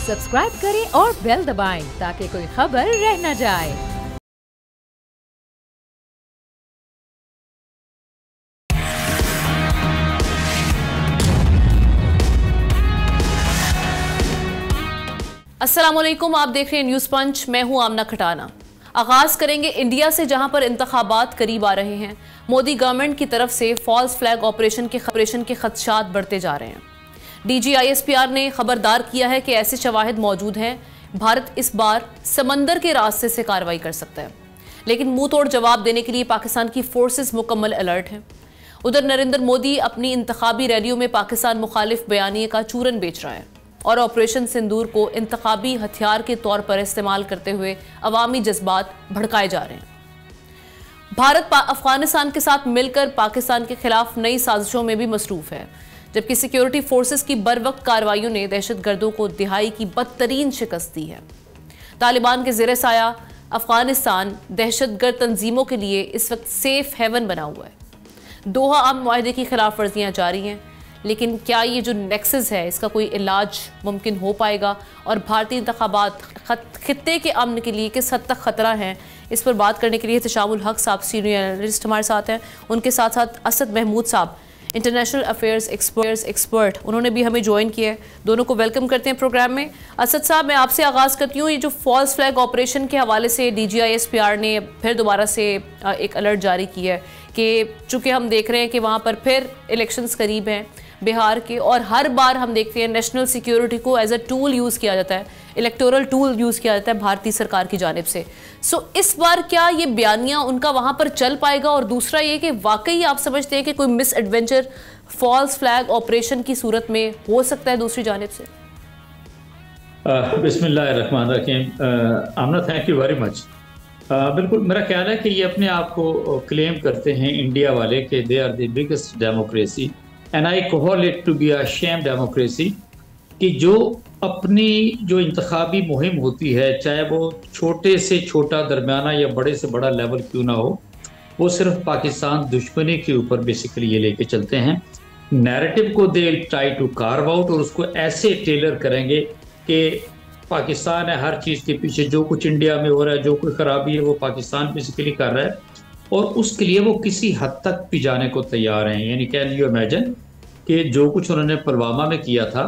Subscribe करें और bell दबाएं ताकि कोई खबर रह न जाए। अस्सलामुअलैकुम, आप देख रहे हैं न्यूज़ पंच। मैं हूं आमना खटाना। आगाज करेंगे इंडिया से, जहां पर इंतखाबात करीब आ रहे हैं। मोदी गवर्नमेंट की तरफ से फॉल्स फ्लैग ऑपरेशन के खदशात बढ़ते जा रहे हैं। DGISPR ने खबरदार किया है कि ऐसे शवाहिद मौजूद हैं। भारत इस बार समंदर के रास्ते से कार्रवाई कर सकता है, लेकिन मुंह तोड़ जवाब देने के लिए पाकिस्तान की फोर्सेस मुकम्मल अलर्ट हैं। उधर नरेंद्र मोदी अपनी इंतखाबी रैलियों में पाकिस्तान मुखालिफ बयानिए का चूरन बेच रहा है और ऑपरेशन सिंदूर को इंतखाबी हथियार के तौर पर इस्तेमाल करते हुए अवामी जज्बात भड़काए जा रहे हैं। भारत अफगानिस्तान के साथ मिलकर पाकिस्तान के खिलाफ नई साजिशों में भी मसरूफ है, जबकि सिक्योरिटी फोर्सेस की बरवक्त कार्रवाइयों ने दहशतगर्दों को दिहाई की बदतरीन शिकस्त दी है। तालिबान के ज़ेरे साया अफगानिस्तान दहशतगर्द तंजीमों के लिए इस वक्त सेफ हेवन बना हुआ है। दोहा अमन मुआहदे की खिलाफ वर्जियाँ जारी हैं, लेकिन क्या ये जो नेक्सस है इसका कोई इलाज मुमकिन हो पाएगा और भारतीय इंतखाबात खित्ते के अमन के लिए किस हद तक ख़तरा है? इस पर बात करने के लिए एहतशामुल हक साहब सीनियर एनालिस्ट हमारे साथ हैं। उनके साथ साथ असद महमूद साहब इंटरनेशनल अफेयर्स एक्सपर्ट, उन्होंने भी हमें ज्वाइन किया है। दोनों को वेलकम करते हैं प्रोग्राम में। असद साहब, मैं आपसे आगाज़ करती हूँ। ये जो फॉल्स फ्लैग ऑपरेशन के हवाले से DGISPR ने फिर दोबारा से एक अलर्ट जारी किया है कि चूँकि हम देख रहे हैं कि वहाँ पर फिर इलेक्शंस करीब हैं बिहार के, और हर बार हम देखते हैं नेशनल सिक्योरिटी को एज अ टूल यूज़ किया जाता है, इलेक्टोरल टूल यूज़ किया जाता है भारतीय सरकार की जानिब से। सो इस बार क्या ये बयानिया उनका वहाँ पर चल पाएगा? और दूसरा ये कि वाकई आप समझते हैं कि कोई misadventure false flag operation की सूरत में हो सकता है दूसरी जानिब से? बिस्मिल्लाहिर्रहमानिर्रहीम। आमना, थैंक यू वेरी मच। बिल्कुल, मेरा ख्याल है कि ये अपने आप को क्लेम करते हैं इंडिया वाले कि they are the biggest democracy and I call it to be a shame democracy, कि जो अपनी जो इंतखाबी मुहिम होती है, चाहे वो छोटे से छोटा, दरमियाना या बड़े से बड़ा लेवल क्यों ना हो, वो सिर्फ पाकिस्तान दुश्मनी के ऊपर बेसिकली ये लेके चलते हैं। नैरेटिव को they try to carve out और उसको ऐसे टेलर करेंगे कि पाकिस्तान है हर चीज़ के पीछे, जो कुछ इंडिया में हो रहा है, जो कोई ख़राबी है वो पाकिस्तान बेसिकली कर रहा है, और उसके लिए वो किसी हद तक भी जाने को तैयार हैं। यानी कैन यू इमेजिन कि जो कुछ उन्होंने पुलवामा में किया था,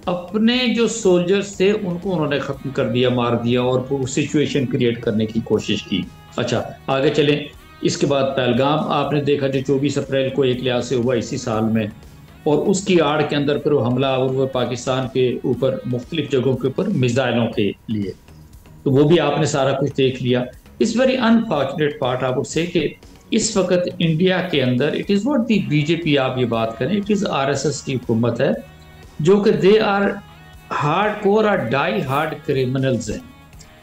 अपने जो सोल्जर्स थे उनको उन्होंने ख़त्म कर दिया, मार दिया, और वो सिचुएशन क्रिएट करने की कोशिश की। अच्छा, आगे चलें। इसके बाद पहलगाम आपने देखा जो 24 अप्रैल को एक लिहाज से हुआ इसी साल में, और उसकी आड़ के अंदर फिर वो हमला और वो पाकिस्तान के ऊपर मुख्तलिफ जगहों के ऊपर मिसाइलों के लिए, तो वो भी आपने सारा कुछ देख लिया। इस वेरी अनफॉर्चुनेट पार्ट आप उससे कि इस वक्त इंडिया के अंदर it is not the BJP, आप ये बात करें, इट इज़ RSS की हुकूमत है, जो कि दे आर हार्ड कोर और डाई हार्ड क्रिमिनल्स हैं।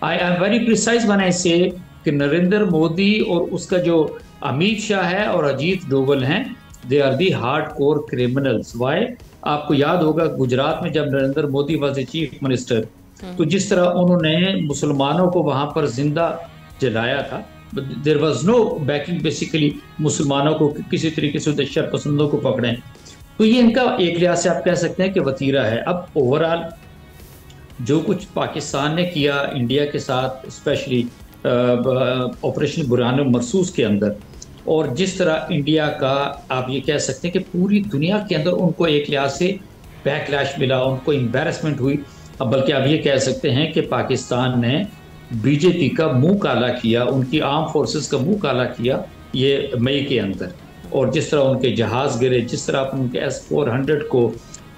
I am very precise when I से कि नरेंद्र मोदी और उसका जो अमित शाह है और अजीत डोवल हैं, they are the hard core criminals. Why? आपको याद होगा गुजरात में जब Narendra Modi was the chief minister, तो जिस तरह उन्होंने मुसलमानों को वहाँ पर जिंदा जलाया था, there was no backing basically मुसलमानों को किसी तरीके से दहशत पसंदों को पकड़ें। तो ये इनका एक लिहाज से आप कह सकते हैं कि वतीरा है। अब ओवरऑल जो कुछ पाकिस्तान ने किया इंडिया के साथ, स्पेशली ऑपरेशन बुरहान मरसूस के अंदर, और जिस तरह इंडिया का आप ये कह सकते हैं कि पूरी दुनिया के अंदर उनको एक लिहाज से बैकलैश मिला, उनको एम्बैरसमेंट हुई। अब बल्कि आप ये कह सकते हैं कि पाकिस्तान ने BJP का मुंह काला किया, उनकी आर्म फोर्सेस का मुंह काला किया ये मई के अंदर, और जिस तरह उनके जहाज़ गिरे, जिस तरह उनके S-400 को,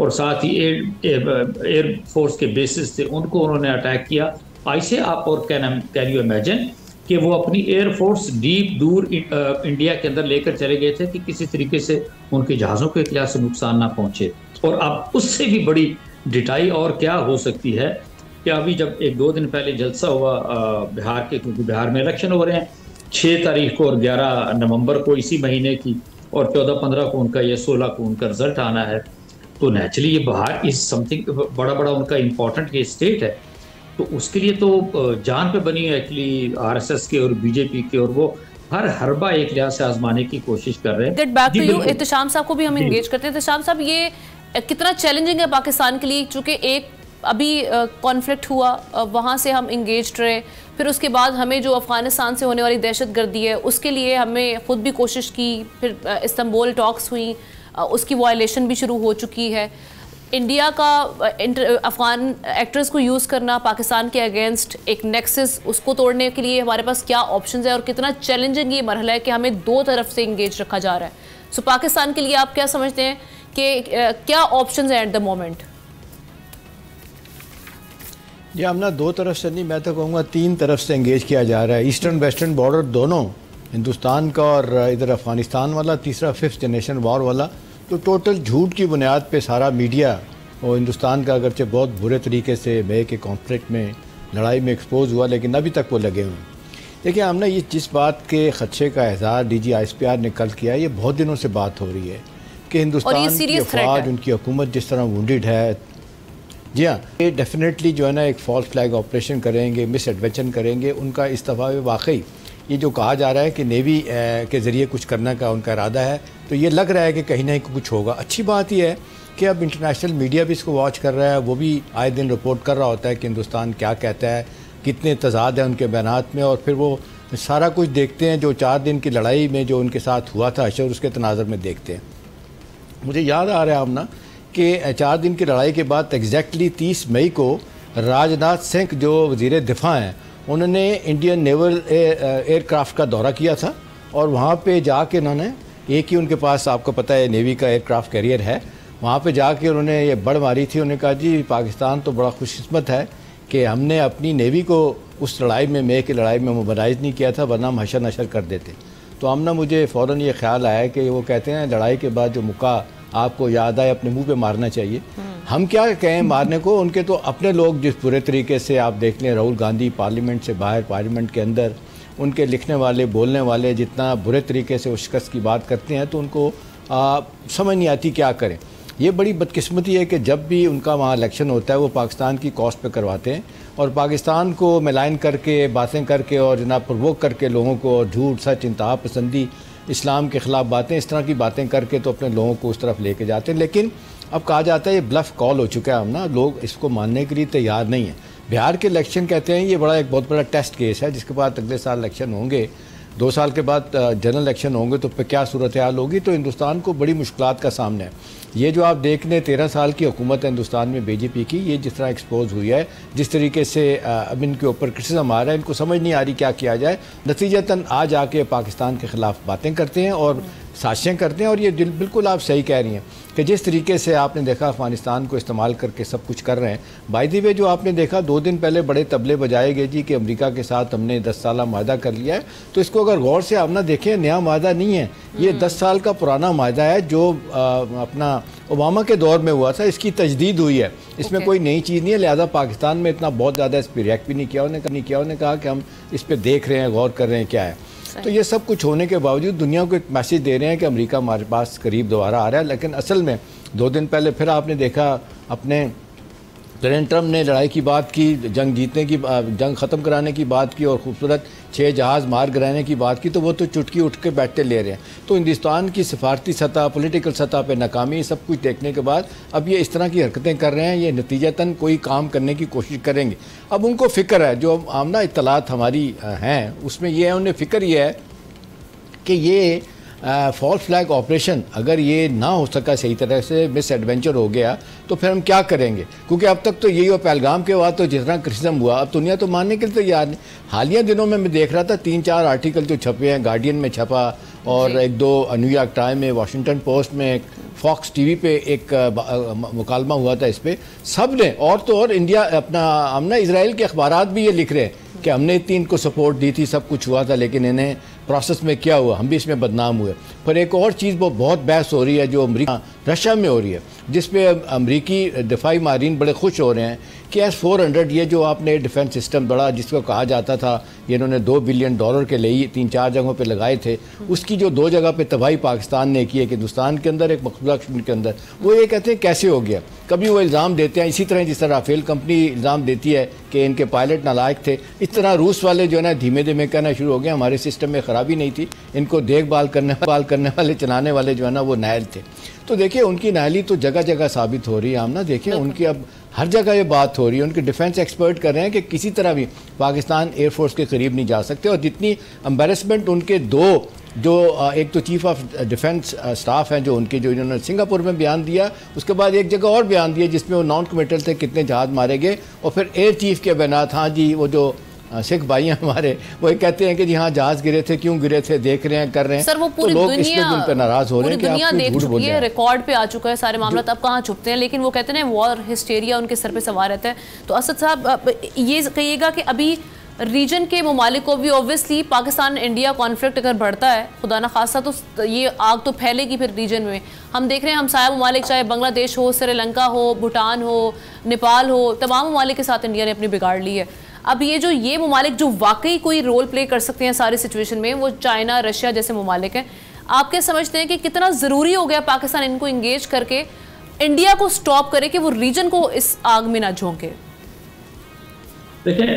और साथ ही एयर फोर्स के बेसिस थे उनको उन्होंने अटैक किया। ऐसे आप और कैन यू इमेजिन कि वो अपनी एयर फोर्स डीप दूर इंडिया के अंदर लेकर चले गए थे कि किसी तरीके से उनके जहाज़ों को एक लिहाज से नुकसान ना पहुँचे। और अब उससे भी बड़ी डिटाई और क्या हो सकती है कि अभी जब 1-2 दिन पहले जलसा हुआ बिहार के, क्योंकि बिहार में इलेक्शन हो रहे हैं 6 तारीख को और 11 नवंबर को इसी महीने की, और 14-15 को उनका या 16 को उनका रिजल्ट आना है, तो नेचुरली ये बिहार इज समथिंग बड़ा उनका इम्पोर्टेंट ये स्टेट है, तो उसके लिए तो जान पे बनी है एक्चुअली RSS के और BJP के, और वो हर हरबा एक लिहाज से आजमाने की कोशिश कर रहे हैं। Get back to you, Ehtesham sahab को भी हम एंगेज करते हैं। एहतशाम साहब, ये कितना चैलेंजिंग है पाकिस्तान के लिए, चूंकि एक अभी कॉन्फ्लिक्ट हुआ, वहाँ से हम इंगेज रहे, फिर उसके बाद हमें जो अफ़गानिस्तान से होने वाली दहशतगर्दी है उसके लिए हमने ख़ुद भी कोशिश की, फिर इस्तांबुल टॉक्स हुई, उसकी वायलेशन भी शुरू हो चुकी है। इंडिया का अफ़गान एक्टर्स को यूज़ करना पाकिस्तान के अगेंस्ट एक नेक्सस, उसको तोड़ने के लिए हमारे पास क्या ऑप्शंस है और कितना चैलेंजिंग ये मरहला है कि हमें दो तरफ से इंगेज रखा जा रहा है। सो पाकिस्तान के लिए आप क्या समझते हैं कि क्या ऑप्शंस हैं एट द मोमेंट? ये हमने दो तरफ से नहीं, मैं तो कहूँगा तीन तरफ से इंगेज किया जा रहा है। ईस्टर्न वेस्टर्न बॉर्डर दोनों, हिंदुस्तान का और इधर अफ़गानिस्तान वाला, तीसरा 5th जनरेशन वॉर वाला। तो टोटल झूठ की बुनियाद पे सारा मीडिया और हिंदुस्तान का अगरचे बहुत बुरे तरीके से मे के कॉन्फ्लिक्ट में, लड़ाई में एक्सपोज हुआ, लेकिन अभी तक वो लगे हुए हैं। देखिए हमने ये जिस बात के खदशे का इज़हार DG ISPR ने कल किया, ये बहुत दिनों से बात हो रही है कि हिंदुस्तान की अफवाज, उनकी हुकूमत जिस तरह वुंडेड है। जी हाँ, ये डेफिनेटली जो है ना एक फॉल्स फ्लैग ऑपरेशन करेंगे, मिस एडवेंचर करेंगे। उनका इस्तीफ़ा में वाकई ये जो कहा जा रहा है कि नेवी के ज़रिए कुछ करने का उनका इरादा है, तो ये लग रहा है कि कहीं ना कहीं कुछ होगा। अच्छी बात यह है कि अब इंटरनेशनल मीडिया भी इसको वॉच कर रहा है, वो भी आए दिन रिपोर्ट कर रहा होता है कि हिंदुस्तान क्या कहता है, कितने तजाद है उनके बयानात में, और फिर वो सारा कुछ देखते हैं जो 4 दिन की लड़ाई में जो उनके साथ हुआ था अशर, उसके तनाज़र में देखते हैं। मुझे याद आ रहा है हमना कि 4 दिन की लड़ाई के बाद एग्जैक्टली 30 मई को राजनाथ सिंह जो वज़ीर दिफा हैं, उन्होंने इंडियन नेवल एयरक्राफ्ट का दौरा किया था, और वहाँ पे जाके उन्होंने, एक ही उनके पास आपको पता है नेवी का एयरक्राफ्ट कैरियर है, वहाँ पे जाके उन्होंने ये बड़ मारी थी। उन्होंने कहा जी पाकिस्तान तो बड़ा खुशकिस्मत है कि हमने अपनी नेवी को उस लड़ाई में, मे की लड़ाई में मोबालाइज नहीं किया था, वरना हम हशर नशर कर देते। तो हमने, मुझे फ़ौरन ये ख्याल आया कि वो कहते हैं लड़ाई के बाद जो मुका आपको याद आए अपने मुंह पे मारना चाहिए। हम क्या कहें मारने को, उनके तो अपने लोग जिस बुरे तरीके से आप देख लें, राहुल गांधी पार्लियामेंट से बाहर, पार्लियामेंट के अंदर, उनके लिखने वाले, बोलने वाले जितना बुरे तरीके से उस शिकस्त की बात करते हैं, तो उनको समझ नहीं आती क्या करें। ये बड़ी बदकिस्मती है कि जब भी उनका वहाँ इलेक्शन होता है वो पाकिस्तान की कॉस्ट पे करवाते हैं, और पाकिस्तान को मिलाइन करके, बातें करके और जनाब प्रवोक करके लोगों को, और झूठ सच, इंतहा पसंदी, इस्लाम के ख़िलाफ़ बातें, इस तरह की बातें करके तो अपने लोगों को उस तरफ लेके जाते हैं। लेकिन अब कहा जाता है ये ब्लफ कॉल हो चुका है, हम ना लोग इसको मानने के लिए तैयार नहीं है। बिहार के इलेक्शन कहते हैं ये बड़ा एक बहुत बड़ा टेस्ट केस है, जिसके बाद अगले साल इलेक्शन होंगे, 2 साल के बाद जनरल इलेक्शन होंगे, तो फिर क्या सूरत हाल होगी। तो हिंदुस्तान को बड़ी मुश्किलात का सामना है। ये जो आप देख लें 13 साल की हुकूमत है हिंदुस्तान में बीजेपी की, ये जिस तरह एक्सपोज हुई है, जिस तरीके से अब इनके ऊपर क्रिटिसिज्म आ रहा है, इनको समझ नहीं आ रही क्या किया जाए। नतीजतन आज आके पाकिस्तान के ख़िलाफ़ बातें करते हैं और साजिशें करते हैं। और ये बिल्कुल आप सही कह रही हैं कि जिस तरीके से आपने देखा अफ़गानिस्तान को इस्तेमाल करके सब कुछ कर रहे हैं। बाय द वे जो आपने देखा 2 दिन पहले बड़े तबले बजाए गए जी कि अमेरिका के साथ हमने 10 साल माहदा कर लिया है, तो इसको अगर गौर से आप ना देखें, नया माहदा नहीं है, ये 10 साल का पुराना माहदा है जो अपना ओबामा के दौर में हुआ था। इसकी तजदीद हुई है, इसमें कोई नई चीज़ नहीं है। लिहाजा पाकिस्तान में इतना बहुत ज़्यादा इस पर रिएक्ट भी नहीं किया। उन्होंने कहा कि हम इस पर देख रहे हैं, गौर कर रहे हैं क्या है। तो ये सब कुछ होने के बावजूद दुनिया को एक मैसेज दे रहे हैं कि अमेरिका हमारे पास करीब दोबारा आ रहा है। लेकिन असल में 2 दिन पहले फिर आपने देखा अपने प्रेसिडेंट ट्रंप ने लड़ाई की बात की, जंग जीतने की, जंग ख़त्म कराने की बात की, और खूबसूरत 6 जहाज़ मार गिराने की बात की, तो वो तो चुटकी उठ के बैठते ले रहे हैं। तो हिंदुस्तान की सफारती सतह, पॉलिटिकल सतह पे नाकामी, सब कुछ देखने के बाद अब ये इस तरह की हरकतें कर रहे हैं। ये नतीजतन कोई काम करने की कोशिश करेंगे। अब उनको फ़िक्र है, जो आमना इत्तलात हमारी हैं उसमें ये है, उन्हें फ़िक्र ये है कि ये फॉल्स फ्लैग ऑपरेशन अगर ये ना हो सका, सही तरह से मिस एडवेंचर हो गया, तो फिर हम क्या करेंगे। क्योंकि अब तक तो यही हो, पहलगाम के बाद तो जितना क्रिटिसिज्म हुआ, अब दुनिया तो मानने के लिए तैयार नहीं। हालिया दिनों में मैं देख रहा था 3-4 आर्टिकल जो छपे हैं, गार्डियन में छपा, और 1-2 न्यूयॉर्क टाइम में, वाशिंगटन पोस्ट में, फॉक्स टीवी पे एक मुकालमा हुआ था इस पर। सब ने, और तो और इंडिया अपना हमने इजराइल के अखबारात भी ये लिख रहे हैं कि हमने इतनी इनको सपोर्ट दी थी, सब कुछ हुआ था, लेकिन इन्हें प्रोसेस में क्या हुआ, हम भी इसमें बदनाम हुए। पर एक और चीज़ वो बहुत बहस हो रही है जो अमेरिका रशिया में हो रही है, जिस पे अमरीकी दिफाई मारीन बड़े खुश हो रहे हैं कि S-400 ये जो आपने डिफेंस सिस्टम बड़ा, जिसको कहा जाता था ये इन्होंने $2 बिलियन के लिए 3-4 जगहों पे लगाए थे, उसकी जो 2 जगह पे तबाही पाकिस्तान ने की है, कि हिंदुस्तान के अंदर, एक मकबूला कश्मीर के अंदर, वो ये कहते हैं कैसे हो गया। कभी वो इल्ज़ाम देते हैं, इसी तरह जिस तरह राफेल कंपनी इल्ज़ाम देती है कि इनके पायलट नालायक थे, इस तरह रूस वाले जो है ना धीमे धीमे कहना शुरू हो गए हमारे सिस्टम में ख़राबी नहीं थी, इनको देखभाल करने वाले, चलाने वाले जो है ना वो नायल थे। तो देखिए उनकी नायली तो जगह जगह साबित हो रही है। हम ना देखिए उनकी अब हर जगह ये बात हो रही है, उनके डिफेंस एक्सपर्ट कर रहे हैं कि किसी तरह भी पाकिस्तान एयरफोर्स के करीब नहीं जा सकते। और जितनी एम्बेरसमेंट उनके दो जो एक तो चीफ ऑफ डिफेंस स्टाफ हैं जो उनके जो इन्होंने सिंगापुर में बयान दिया, उसके बाद एक जगह और बयान दिया जिसमें वो नॉन कमिटल थे कितने जहाज मारे गए, और फिर एयर चीफ के बयान, हाँ जी वो जो सिख भाई हैं हमारे वो कहते हैं कि जी हाँ जहाज गिरे थे, क्यों गिरे थे, देख रहे हैं, कर रहे हैं। सर वो पूरी तो लोग दुनिया उन पे नाराज हो रहे हैं कि दुनिया आप देख झूठ बोल चुकी रहे है, हैं। रिकॉर्ड पे आ चुका है सारे मामला, अब कहाँ छुपते हैं। लेकिन वो कहते हैं वॉर हिस्टेरिया उनके सर पे सवार रहता है। तो असद साहब ये कहिएगा कि अभी रीजन के ममालिक को भी ऑब्वियसली पाकिस्तान इंडिया कॉन्फ्लिक्ट अगर बढ़ता है खुदा ना खासा तो ये आग तो फैलेगी फिर रीजन में। हम देख रहे हैं हमसाया ममालिक चाहे बांग्लादेश हो, श्रीलंका हो, भूटान हो, नेपाल हो, तमाम ममालिक के साथ इंडिया ने अपनी बिगाड़ ली है। अब ये ममालिक जो वाकई कोई रोल प्ले कर सकते हैं सारी सिचुएशन में, वो चाइना, रशिया जैसे ममालिक हैं। आप क्या समझते हैं कि कितना ज़रूरी हो गया पाकिस्तान इनको इंगेज करके इंडिया को स्टॉप करे कि वो रीजन को इस आग में ना झोंके? देखिए,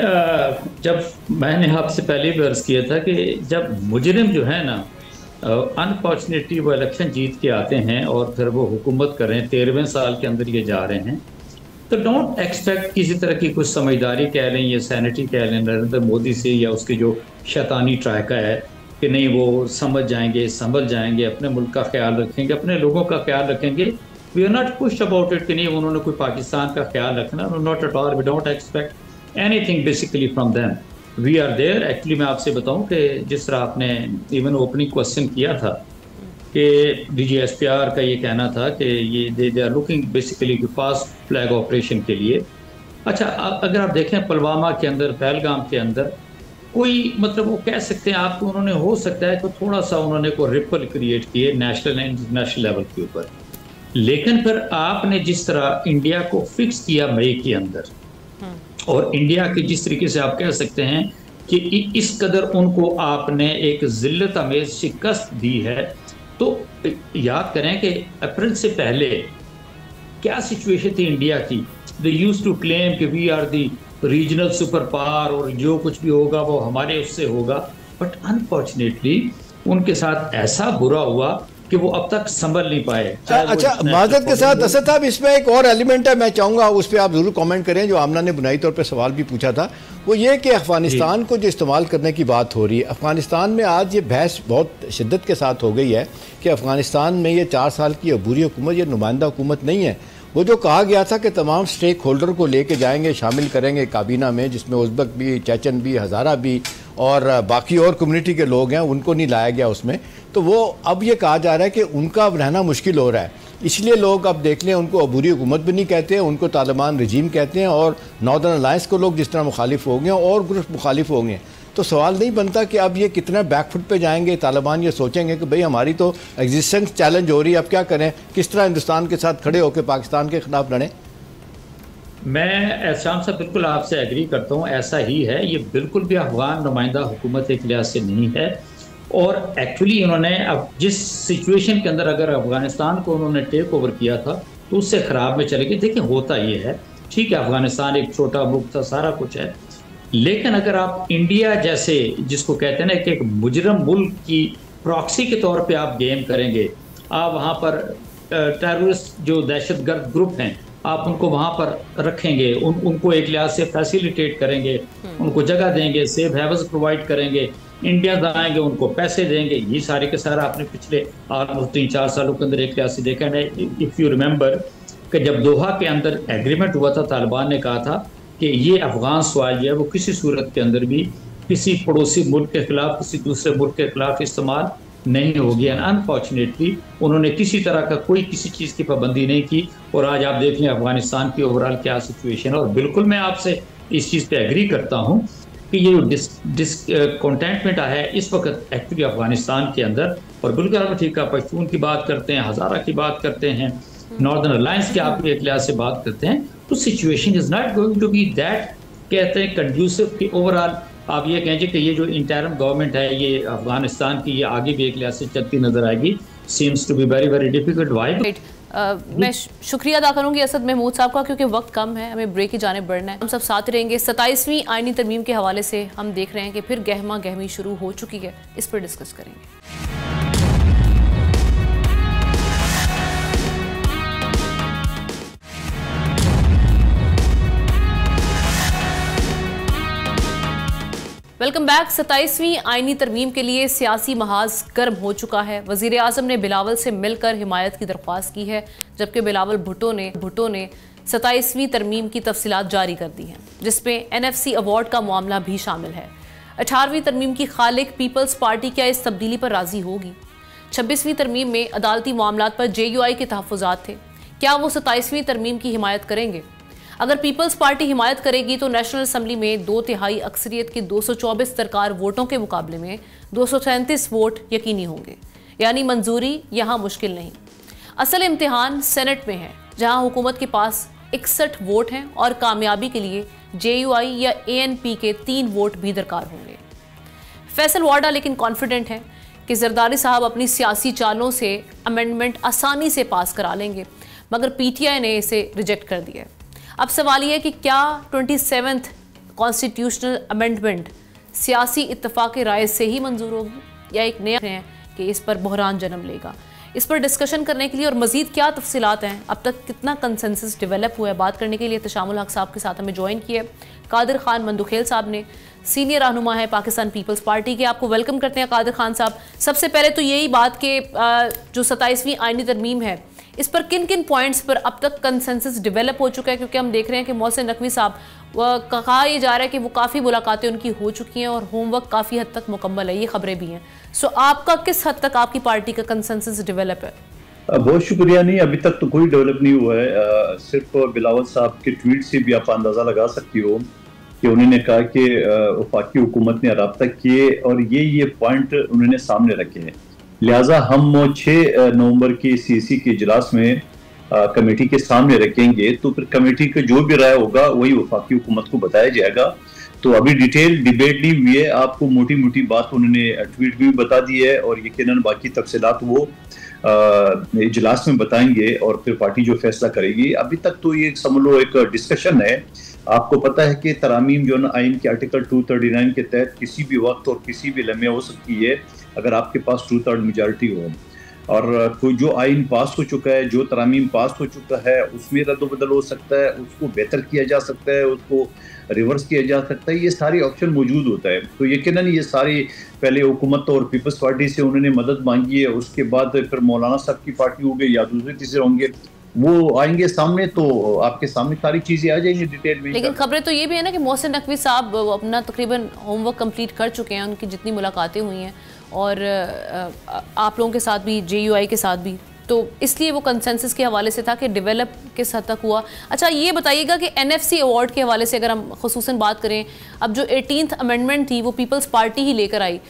जब मैंने आपसे पहले भी अर्ज किया था कि जब मुजरिम जो है ना अनफॉर्चुनेटली वो इलेक्शन जीत के आते हैं और फिर वो हुकूमत कर रहे हैं, 13वें साल के अंदर ये जा रहे हैं, तो डोंट एक्सपेक्ट किसी तरह की कुछ समझदारी कह लें या सैनिटी कह लें नरेंद्र मोदी से या उसकी जो शैतानी ट्रैका है कि नहीं वो समझ जाएंगे, संभल जाएंगे, अपने मुल्क का ख्याल रखेंगे, अपने लोगों का ख्याल रखेंगे। We are not pushed about it कि नहीं उन्होंने कोई पाकिस्तान का ख्याल रखना, not at all. We don't expect anything basically from them. We are there. Actually मैं आपसे बताऊं कि जिस तरह आपने इवन ओपनिंग क्वेश्चन किया था कि DGSPR का ये कहना था कि ये दे आर लुकिंग बेसिकली फास्ट फ्लैग ऑपरेशन के लिए। अच्छा, अगर आप देखें पुलवामा के अंदर, पहलगाम के अंदर कोई मतलब वो कह सकते हैं आपको, उन्होंने हो सकता है कि थोड़ा सा उन्होंने को रिपल क्रिएट किए नेशनल एंड इंटरनेशनल लेवल के ऊपर, लेकिन फिर आपने जिस तरह इंडिया को फिक्स किया मई के अंदर और इंडिया की जिस तरीके से आप कह सकते हैं कि इस कदर उनको आपने एक जिल्लत अमेज शिकस्त दी है, तो याद करें कि अप्रैल से पहले क्या सिचुएशन थी इंडिया की। दे यूज्ड टू क्लेम कि we are the regional super power और जो कुछ भी होगा वो हमारे उससे होगा, बट अनफॉर्चुनेटली उनके साथ ऐसा बुरा हुआ कि वो अब तक संभल नहीं पाए। अच्छा, माजरत के साथ असद साहब इसमें एक और एलिमेंट है, मैं चाहूँगा उस पर आप ज़रूर कमेंट करें, जो आमना ने बुनियादी तौर पे सवाल भी पूछा था, वो ये कि अफ़गानिस्तान को जो इस्तेमाल करने की बात हो रही है, अफ़गानिस्तान में आज ये बहस बहुत शिद्दत के साथ हो गई है कि अफ़गानिस्तान में ये 4 साल की अबूरी हुकूमत, ये नुमाइंदा हुकूमत नहीं है। वो जो कहा गया था कि तमाम स्टेक होल्डर को लेके जाएंगे, शामिल करेंगे काबीना में, जिसमें उज़्बेक भी, चेचन भी, हज़ारा भी और बाकी और कम्युनिटी के लोग हैं, उनको नहीं लाया गया उसमें। तो वो अब ये कहा जा रहा है कि उनका अब रहना मुश्किल हो रहा है, इसलिए लोग अब देख लें उनको अबूरी हुकूमत भी नहीं कहते हैं, उनको तालिबान रजीम कहते हैं। और नॉर्दर्न अलायंस को लोग जिस तरह मुखालिफ हो गए और ग्रुप मुखालिफ हो गए, तो सवाल नहीं बनता कि अब ये कितना बैकफुट पे जाएंगे। तालिबान ये सोचेंगे कि भाई हमारी तो एग्जिस्टेंस चैलेंज हो रही है, अब क्या करें, किस तरह हिंदुस्तान के साथ खड़े होकर पाकिस्तान के खिलाफ लड़ें। मैं एहसान साहब बिल्कुल आपसे एग्री करता हूँ, ऐसा ही है। ये बिल्कुल भी अफगान नुमाइंदा हुकूमत एक लिहाज से नहीं है। और एक्चुअली इन्होंने अब जिस सिचुएशन के अंदर अगर अफगानिस्तान को उन्होंने टेक ओवर किया था तो उससे ख़राब में चले गए। देखिए, होता ये है, ठीक है, अफगानिस्तान एक छोटा मुल्क था, सारा कुछ है, लेकिन अगर आप इंडिया जैसे जिसको कहते हैं ना कि एक मुजरम मुल्क की प्रॉक्सी के तौर पे आप गेम करेंगे, आप वहाँ पर टेररिस्ट जो दहशतगर्द ग्रुप हैं आप उनको वहाँ पर रखेंगे, उनको एक लिहाज से फैसिलिटेट करेंगे, उनको जगह देंगे, सेफ हेवन्स प्रोवाइड करेंगे, इंडियंस आएंगे उनको पैसे देंगे, ये सारे के सारा आपने पिछले ऑलमोस्ट 3-4 सालों के अंदर एक लिहाज से देखा है। इफ़ यू रिमेंबर कि जब दोहा के अंदर एग्रीमेंट हुआ था, तालिबान ने कहा था कि ये अफगान सवाल है वो किसी सूरत के अंदर भी किसी पड़ोसी मुल्क के खिलाफ, किसी दूसरे मुल्क के खिलाफ इस्तेमाल नहीं होगी। एंड अनफॉर्चुनेटली उन्होंने किसी तरह का कोई किसी चीज़ की पाबंदी नहीं की। और आज आप देख लें अफगानिस्तान की ओवरऑल क्या सिचुएशन है। और बिल्कुल मैं आपसे इस चीज़ पे एग्री करता हूँ कि ये जो डिसकंटेंटमेंट है इस वक्त एक्चुअली अफगानिस्तान के अंदर, और बिल्कुल आप ठीक है, पश्तून की बात करते हैं, हज़ारा की बात करते हैं, नॉर्दर्न अलायंस की आप एक लिहाज से बात करते हैं, तो situation is not going to be that कहते हैं कंड्यूसिव कि ओवरऑल आप ये कहेंगे कि ये जो इंटरिम गवर्नमेंट है ये अफगानिस्तान की ये आगे भी एक लिहाज से चलती नजर आएगी। Seems to be very very difficult. Why मैं शुक्रिया अदा करूंगी असद महमूद साहब का, क्योंकि वक्त कम है, हमें ब्रेक की जाने बढ़ना है। हम सब साथ रहेंगे। 27वीं आईनी तरमीम के हवाले से हम देख रहे हैं कि फिर गहमा गहमी शुरू हो चुकी है, इस पर डिस्कस करेंगे। Welcome back. 27वीं आईनी तरमीम के लिए सियासी महाज गर्म हो चुका है। वजीर आजम ने बिलावल से मिलकर हिमायत की दरख्वास्त की है, जबकि बिलावल भुट्टो ने 27वीं तरमीम की तफसीलात जारी कर दी हैं, जिसमें NFC अवार्ड का मामला भी शामिल है। 18वीं तरमीम की खालिक पीपल्स पार्टी क्या इस तब्दीली पर राजी होगी? 26वीं तरमीम में अदालती मामलात पर JUI के तहफ़्फ़ुज़ात थे, क्या वो 27वीं तरमीम की हिमायत करेंगे? अगर पीपल्स पार्टी हिमायत करेगी तो नेशनल असम्बली में 2/3 अक्सरियत के 224 दरकार वोटों के मुकाबले में 237 वोट यकीनी होंगे, यानी मंजूरी यहाँ मुश्किल नहीं। असल इम्तिहान सेनेट में है, जहाँ हुकूमत के पास 61 वोट हैं और कामयाबी के लिए JUI या ANP के 3 वोट भी दरकार होंगे। फैसल वाडा लेकिन कॉन्फिडेंट है कि जरदारी साहब अपनी सियासी चालों से अमेंडमेंट आसानी से पास करा लेंगे, मगर PTI ने इसे रिजेक्ट कर दिया। अब सवाल यह है कि क्या 27th कॉन्स्टिट्यूशनल अमेंडमेंट सियासी इत्तफाक राय से ही मंजूर होगी या एक नया है कि इस पर बहरान जन्म लेगा? इस पर डिस्कशन करने के लिए और मजीद क्या तफसीलात हैं, अब तक कितना कंसेंसस डेवलप हुआ है, बात करने के लिए तशामुल हक साहब के साथ हमें ज्वाइन किया कादिर खान मंदुखेल साहब ने, सीनियर रहनुमा है पाकिस्तान पीपल्स पार्टी के। आपको वेलकम करते हैं कादिर खान साहब। सबसे पहले तो यही बात कि जो 27वीं आईनी तरमीम है, इस पर किन किन पॉइंट्स पर अब तक कंसेंसस डेवलप हो चुका है? क्योंकि हम देख रहे हैं कि मोहसिन नकवी साहब, वह कहा यह जा रहा है कि वो काफ़ी मुलाकातें उनकी हो चुकी हैं और होमवर्क काफ़ी हद तक मुकम्मल है, ये खबरें भी हैं। सो आपका किस हद तक आपकी पार्टी का कंसेंसस डेवलप है? बहुत शुक्रिया। नहीं, अभी तक तो कोई डेवलप नहीं हुआ है। सिर्फ बिलावल साहब के ट्वीट से भी आप अंदाज़ा लगा सकती हो कि उन्होंने कहा कि वफाकी हुकूमत ने राब्ता किए और ये पॉइंट उन्होंने सामने रखे हैं। लिहाजा हम 6 नवंबर की CAC के इजलास में कमेटी के सामने रखेंगे, तो फिर कमेटी का जो भी राय होगा वही वफाकी हुकूमत को बताया जाएगा। तो अभी डिटेल डिबेट नहीं हुई है, आपको मोटी मोटी बात उन्होंने ट्वीट भी बता दी है और यकीनन बाकी तफसीलात वो इजलास में बताएंगे और फिर पार्टी जो फैसला करेगी। अभी तक तो ये समझ लो एक डिस्कशन है। आपको पता है कि तरामीम जो ना आइन के आर्टिकल 239 के तहत किसी भी वक्त और किसी भी लम्हे हो सकती है अगर आपके पास 2/3 मेजॉरिटी हो, और कोई जो आइन पास हो चुका है, जो तरामीम पास हो चुका है, उसमें रद्द-बदल हो सकता है, उसको बेहतर किया जा सकता है, उसको रिवर्स किया जा सकता है, ये सारे ऑप्शन मौजूद होता है। तो यकीनन ये सारी पहले हुकूमत और पीपल्स पार्टी से उन्होंने मदद मांगी है, उसके बाद फिर मौलाना साहब की पार्टी हो गई या दूसरे तीसरे होंगे, वो आएंगे सामने तो आपके सामने सारी चीजें आ जाएंगी डिटेल में। लेकिन खबरें तो ये भी है ना कि मोहसिन नकवी साहब अपना तकरीबन होमवर्क कंप्लीट कर चुके हैं, उनकी जितनी मुलाकातें हुई हैं और आप लोगों के साथ भी, JUI के साथ भी, तो इसलिए वो कंसेंसस के हवाले से था कि डेवलप किस हद तक हुआ। अच्छा, ये बताइएगा कि NFC अवार्ड के हवाले से अगर हम खुसूसन बात करें, अब जो 18th अमेंडमेंट थी वो पीपल्स पार्टी ही लेकर आई,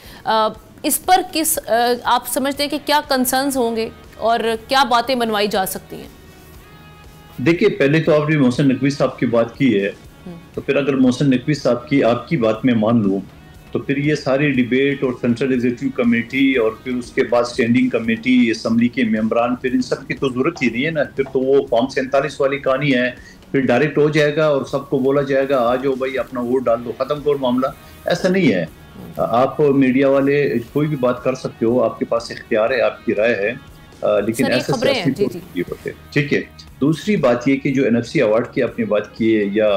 इस पर किस आप समझते हैं कि क्या कंसर्न्स होंगे और क्या बातें बनवाई जा सकती हैं? देखिए, पहले तो आपने मोहसिन नकवी साहब की बात की है, तो फिर अगर मोहसिन नकवी साहब की आपकी बात में मान लूँ तो फिर ये सारी डिबेट और सेंट्रल एग्जीक्यूटिव कमेटी और फिर उसके बाद स्टैंडिंग कमेटी, असम्बली के मेंबरान, फिर इन सब की तो जरूरत ही नहीं है ना। फिर तो वो फॉर्म 47 वाली कहानी है, फिर डायरेक्ट हो जाएगा और सबको बोला जाएगा आ जाओ भाई अपना वोट डाल दो, खत्म करो मामला। ऐसा नहीं है। आप मीडिया वाले कोई भी बात कर सकते हो, आपके पास इख्तियार है, आपकी राय है, लेकिन ऐसा होते। ठीक है। दूसरी बात ये कि जो NFC अवार्ड की आपने बात की है या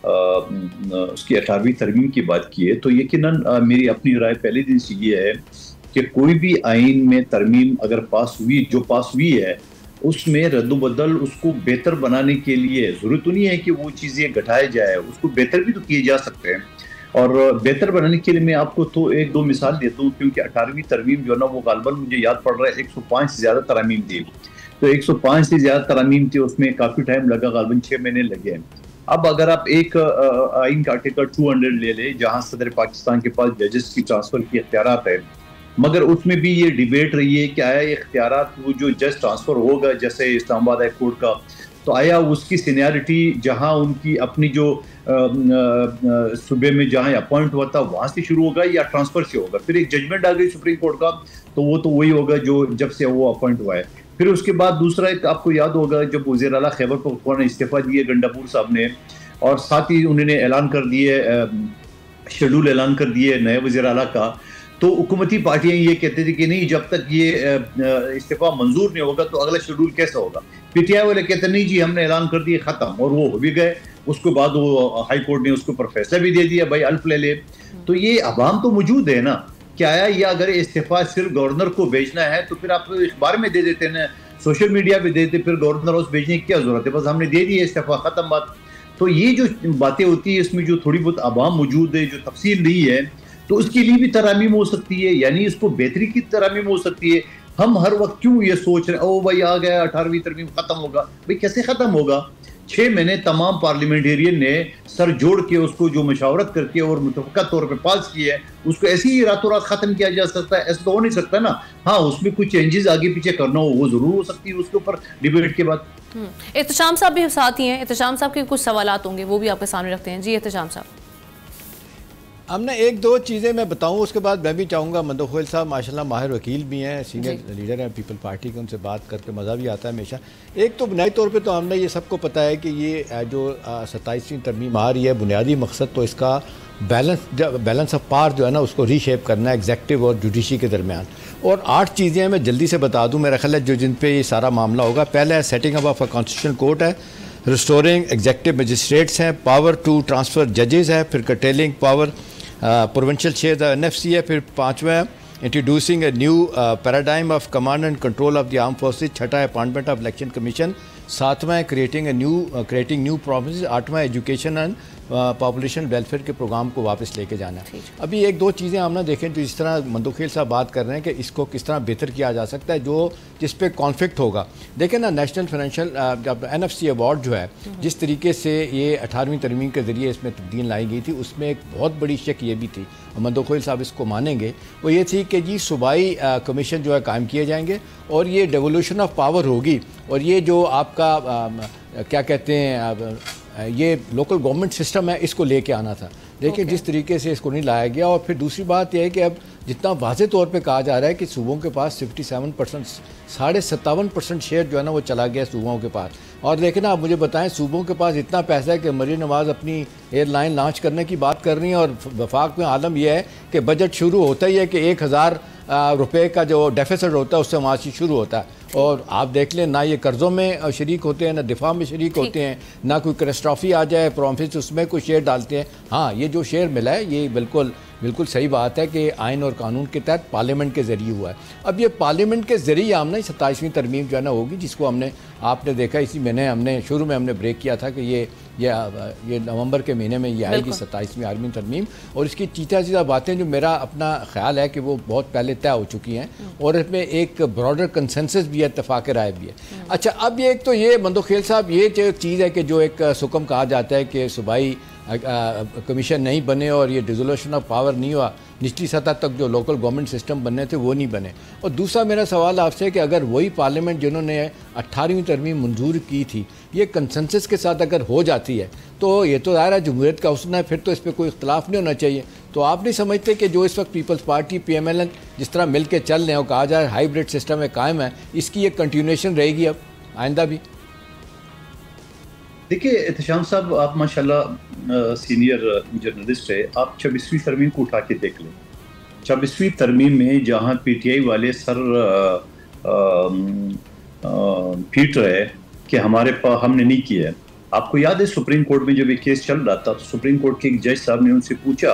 उसकी 18वीं तरमीम की बात की है, तो यकीनन मेरी अपनी राय पहले दिन से ये है कि कोई भी आइन में तरमीम अगर पास हुई, जो पास हुई है, उसमें रद्द-बदल उसको बेहतर बनाने के लिए ज़रूरत तो नहीं है कि वो चीज़ें घटाया जाए, उसको बेहतर भी तो किए जा सकते हैं। और बेहतर बनाने के लिए मैं आपको तो 1-2 मिसाल देता हूँ, क्योंकि 18वीं तरमीम जो है ना वो गालबन मुझे याद पड़ रहा है 105 से ज़्यादा तरामीम थी। तो 105 से ज़्यादा तरामीम थी, उसमें काफ़ी टाइम लगा, गालबन 6 महीने लगे। अब अगर आप एक आइन का आर्टिकल 200 ले लें, जहाँ सदर पाकिस्तान के पास जजेस की ट्रांसफर की इख्तियारात है, मगर उसमें भी ये डिबेट रही है कि आया ये इख्तियारात वो जो जज ट्रांसफर होगा, जैसे इस्लामाबाद हाई कोर्ट का, तो आया उसकी सीनियरिटी जहाँ उनकी अपनी जो सूबे में जहाँ अपॉइंट हुआ था वहाँ से शुरू होगा या ट्रांसफर से होगा? फिर एक जजमेंट आ गई सुप्रीम कोर्ट का, तो वो तो वही होगा जो जब से वो अपॉइंट हुआ है। फिर उसके बाद दूसरा एक आपको याद होगा जब वज़ीर आला खैबर पख्तूनख्वा ने इस्तीफा दिए गंडापुर साहब ने, और साथ ही उन्होंने ऐलान कर दिए, शेड्यूल ऐलान कर दिए नए वज़ीर आला का, तो हुकूमती पार्टियां ये कहते थे कि नहीं जब तक ये इस्तीफा मंजूर नहीं होगा तो अगला शेड्यूल कैसा होगा। PTI वाले कहते नहीं जी हमने ऐलान कर दिए, खत्म, और वो हो भी गए। उसके बाद वो हाई कोर्ट ने उसके ऊपर फैसला भी दे दिया भाई अल्फ ले ले। तो ये अवाम तो मौजूद है ना, क्या है ये अगर इस्तीफा सिर्फ गवर्नर को भेजना है तो फिर आप अखबार में दे देते ना, सोशल मीडिया पे दे देते, फिर गवर्नर हाउस भेजने की क्या जरूरत है, बस हमने दे दिया इस्तीफा, खत्म बात। तो ये जो बातें होती है इसमें जो थोड़ी बहुत अवाम मौजूद है, जो तफसील नहीं है, तो उसके लिए भी तरामीम हो सकती है, यानी इसको बेहतरी की तरामीम हो सकती है। हम हर वक्त क्यों ये सोच रहे हैं ओ भाई आ गया 18वीं तरमीम खत्म होगा, भाई कैसे खत्म होगा? 6 महीने तमाम पार्लियामेंटेरियन ने सर जोड़ के उसको जो मशावरत करके और मुतफ़क़ा तौर पे पास किया है, उसको ऐसे ही रातों रात खत्म किया जा सकता है? ऐसा तो हो नहीं सकता ना। हाँ, उसमें कुछ चेंजेस आगे पीछे करना हो वो जरूर हो सकती है उसके ऊपर डिबेट के बाद। एहतशाम साहब भी साथ ही हैं, एहतशाम साहब के कुछ सवालात होंगे वो भी आपके सामने रखते हैं। जी एहतशाम साहब। हमने एक दो चीज़ें मैं बताऊं, उसके बाद मैं भी चाहूँगा मंदोखोल साहब माशाल्लाह माहिर वकील भी हैं, सीनियर लीडर हैं पीपल पार्टी के, उनसे बात करके मज़ा भी आता है हमेशा। एक तो बुनियादी तौर पे तो हमने ये सबको पता है कि ये जो 27वीं तरमीम आ रही है, बुनियादी मकसद तो इसका बैलेंस ऑफ पावर जो है ना उसको रीशेप करना है एग्जेक्टिव और जुडिशरी के दरमियान। और 8 चीज़ें मैं जल्दी से बता दूँ, मेरा ख्याल है जो जिन पर ये सारा मामला होगा। पहला है setting up of a constitutional court है, रिस्टोरिंग एग्जेक्टिव मजिस्ट्रेट्स हैं, पावर टू ट्रांसफ़र जजेज़ है, फिर curtailing power provincial share NFC है, फिर 5वां introducing a new paradigm of command and control of the arm forces, 6वां अपॉइंटमेंट ऑफ इलेक्शन कमीशन, 7वां क्रिएटिंग न्यू प्रोविंस, 8वां एजुकेशन एंड पॉपुलेशन वेलफेयर के प्रोग्राम को वापस लेके जाना है। अभी एक दो चीज़ें हम ना देखें तो इस तरह मंदोखेल साहब बात कर रहे हैं कि इसको किस तरह बेहतर किया जा सकता है, जो जिस पे कॉन्फ्लिक्ट होगा। देखें ना, नेशनल फाइनेंशियल NFC अवार्ड जो है, जिस तरीके से ये 18वीं तरमीम के ज़रिए इसमें तब्दील लाई गई थी, उसमें एक बहुत बड़ी शक ये भी थी, और मंदोखेल साहब इसको मानेंगे, वो ये थी कि जी सूबाई कमीशन जो है कायम किए जाएंगे और ये डेवोल्यूशन ऑफ पावर होगी, और ये जो आपका क्या कहते हैं ये लोकल गवर्नमेंट सिस्टम है, इसको लेके आना था। देखिए जिस तरीके से इसको नहीं लाया गया। और फिर दूसरी बात यह है कि अब जितना वाज़े तौर पे कहा जा रहा है कि सूबों के पास 57%, 57.5% शेयर जो है ना वो चला गया सूबों के पास। और लेकिन आप मुझे बताएं, सूबों के पास इतना पैसा है कि मरीम नवाज़ अपनी एयरलाइन लॉन्च करने की बात कर रही हैं, और वफाक में आलम यह है कि बजट शुरू होता ही है कि 1000 रुपये का जो डेफिसिट होता है उससे माशी शुरू होता है। और आप देख लें, ना ये कर्ज़ों में शरीक होते हैं, ना दिफा में शरीक होते हैं, ना कोई कैटास्ट्रॉफी आ जाए प्रॉफिट उसमें कोई शेयर डालते हैं। हाँ, ये जो शेयर मिला है ये बिल्कुल सही बात है कि आइन और कानून के तहत पार्लियामेंट के ज़रिए हुआ है। अब ये पार्लियामेंट के ज़रिए हमने 27वीं तरमीम जो है ना होगी, जिसको आपने देखा इसी महीने हमने शुरू में हमने ब्रेक किया था कि ये नवंबर के महीने में ये आएगी 27वीं तरमीम। और इसकी चीज़ा बातें जो मेरा अपना ख्याल है कि वो बहुत पहले तय हो चुकी हैं, और इसमें एक ब्रॉडर कंसेंसस भी है, इत्तेफाक राय भी है। अच्छा, अब ये एक तो ये मंदोखेल साहब, ये जो एक चीज़ है कि जो एक सुकम कहा जाता है कि सूबाई कमीशन नहीं बने और ये डिसोल्यूशन ऑफ पावर नहीं हुआ, निचली सतह तक जो लोकल गवर्नमेंट सिस्टम बनने थे वो नहीं बने। और दूसरा मेरा सवाल आपसे है कि अगर वही पार्लियामेंट जिन्होंने 18वीं तरमीम मंजूर की थी, ये कंसेंसस के साथ अगर हो जाती है तो ये तो ज़ाहिर है जमहूरियत का हुस्न है, फिर तो इस पर कोई इख्तलाफ नहीं होना चाहिए। तो आप नहीं समझते कि जो इस वक्त पीपल्स पार्टी PMLN जिस तरह मिल के चल रहे हैं, कहा जाए हाइब्रिड सिस्टम में कायम है, इसकी एक कंटिन्यूएशन रहेगी अब आइंदा भी? देखिए एहतशाम साहब, आप माशाल्लाह सीनियर जर्नलिस्ट है, आप 26वीं तरमीम को उठा के देख लें। 26वीं तरमीम में जहाँ PTI वाले सर पीट रहे कि हमारे पास हमने नहीं किया है। आपको याद है सुप्रीम कोर्ट में जब ये केस चल रहा था तो सुप्रीम कोर्ट के एक जज साहब ने उनसे पूछा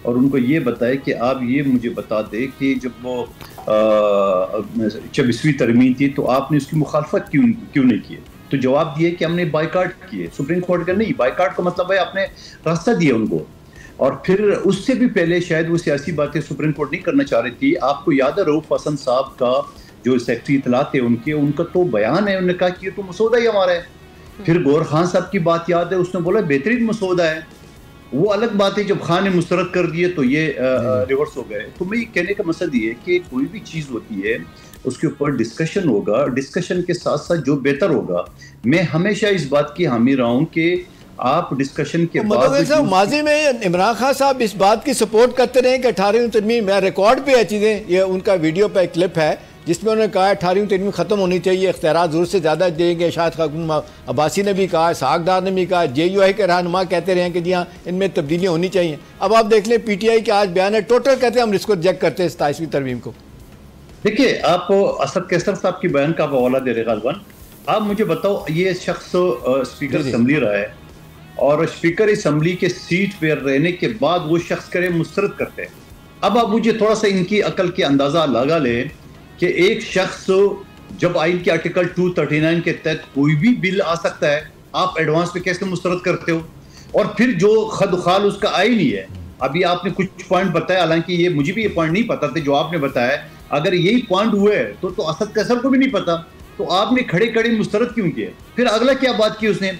और उनको ये बताया कि आप ये मुझे बता दें कि जब वो 26वीं तरमीम थी तो आपने उसकी मुखालफत क्यों नहीं की? तो जवाब दिए कि हमने बाइकाट किए। सुप्रीम कोर्ट का नहीं, बाइकाट का मतलब है आपने रास्ता दिया उनको। और फिर उससे भी पहले शायद वो सियासी बातें सुप्रीम कोर्ट नहीं करना चाह रही थी। आपको याद है रऊफ हसन साहब का जो सेक्रेटरी इतलात थे उनका तो बयान है, उन्होंने कहा कि ये तो मसौदा ही हमारा है। फिर गौर खान साहब की बात याद है, उसने बोला बेहतरीन मसौदा है। वो अलग बात है जब खान ने मुस्तरद कर दिए तो ये रिवर्स हो गए। तो मैं ये कहने का मकसद ये है कि कोई भी चीज़ होती है उसके ऊपर डिस्कशन होगा, डिस्कशन के साथ साथ जो बेहतर होगा। मैं हमेशा इस बात की हामी रहा हूँ कि आप डिस्कशन के बाद माजी में इमरान खान साहब इस बात की सपोर्ट करते रहे कि 18वीं तरमीम, रिकॉर्ड पे है चीज़ें, ये उनका वीडियो पे क्लिप है जिसमें उन्होंने कहा 18वीं तरमीम ख़त्म होनी चाहिए, इख्तियार ज़रूर से ज़्यादा देंगे। शाहिद खातून अब्बासी ने भी कहा, सागदार ने भी कहा, JUI के रहनुमा कहते रहे कि जी हाँ इनमें तब्दीलियाँ होनी चाहिए। अब आप देख लें PTI के आज बयान है, टोटल कहते हैं हम इसको रिजेक्ट करते हैं 27वीं तरमीम को। देखिए, आप असद कैसर साहब की बयान का हवाला दे रहे गालबान, आप मुझे बताओ ये शख्स स्पीकर असेंबली रहा है, और स्पीकर असम्बली के सीट पर रहने के बाद वो शख्स करे मुस्तरद करते हैं। अब आप मुझे थोड़ा सा इनकी अकल के अंदाजा लगा ले कि एक शख्स जब आइन के आर्टिकल 239 के तहत कोई भी बिल आ सकता है, आप एडवांस में कैसे मुस्तरद करते हो? और फिर जो खदखाल उसका आइन ही है। अभी आपने कुछ पॉइंट बताया, हालांकि ये मुझे भी ये पॉइंट नहीं पता थे जो आपने बताया। अगर यही पॉइंट हुए तो असद कैसर को भी नहीं पता, तो आपने खड़े खड़े मुस्तरद क्यों किए? फिर अगला क्या बात की उसने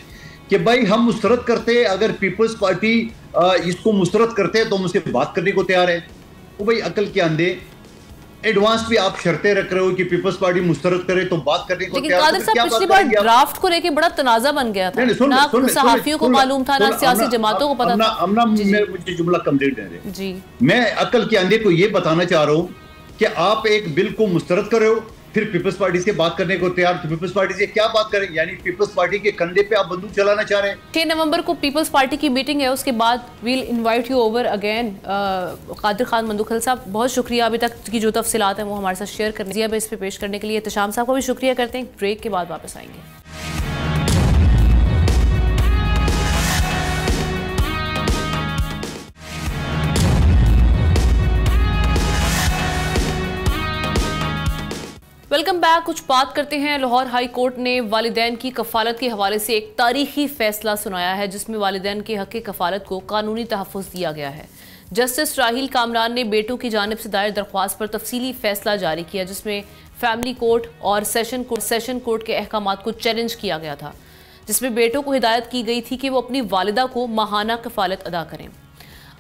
कि भाई हम मुस्तरद करते हैं, अगर पीपल्स पार्टी इसको मुस्तरद करते हैं तो हम उससे बात करने को तैयार है। तो भाई अकल के अंधे, एडवांस पे आप शर्तें रख रहे हो कि पीपल्स पार्टी मुस्तरद करे तो बात करने को तैयार। लेकिन कादिर साहब पिछली बार ड्राफ्ट को लेके बड़ा तनाजा बन गया था, ना सहाफियों को मालूम था, ना सियासी जमातों को पता था। मुझे जुमला कंप्लीट है जी। मैं अकल के अंधे को ये बताना चाह रहा हूँ कि आप एक बिल को मुस्तरद कर रहे हो, फिर पीपल्स पार्टी से बात करने को तैयार, तो पीपल्स पार्टी से क्या बात करें? यानी पीपल्स पार्टी के कंधे पे आप बंदूक चलाना चाह रहे हैं। 6 नवंबर को पीपल्स पार्टी की मीटिंग है, उसके बाद we'll invite you over again. Qadir Khan Mandokhel साहब, बहुत शुक्रिया अभी तक की जो तफसीलात हैं वो हमारे साथ शेयर करने दिया, इस पे पेश करने के लिए। एहतशाम साहब को भी शुक्रिया करते हैं। ब्रेक के बाद वापस आएंगे। Welcome back. कुछ बात करते हैं। लाहौर हाई कोर्ट ने वालिदैन की कफालत के हवाले से एक तारीखी फैसला सुनाया है, जिसमें वालिदैन के हक कफालत को कानूनी तहफ़्फ़ुज़ दिया गया है। जस्टिस राहील कामरान ने बेटों की जानिब से दायर दरख्वास्त पर तफसीली फैसला जारी किया, जिसमें फैमिली कोर्ट और सेशन कोर्ट के अहकामात को चैलेंज किया गया था, जिसमें बेटों को हिदायत की गई थी कि वो अपनी वालिदा को माहाना कफालत अदा करें।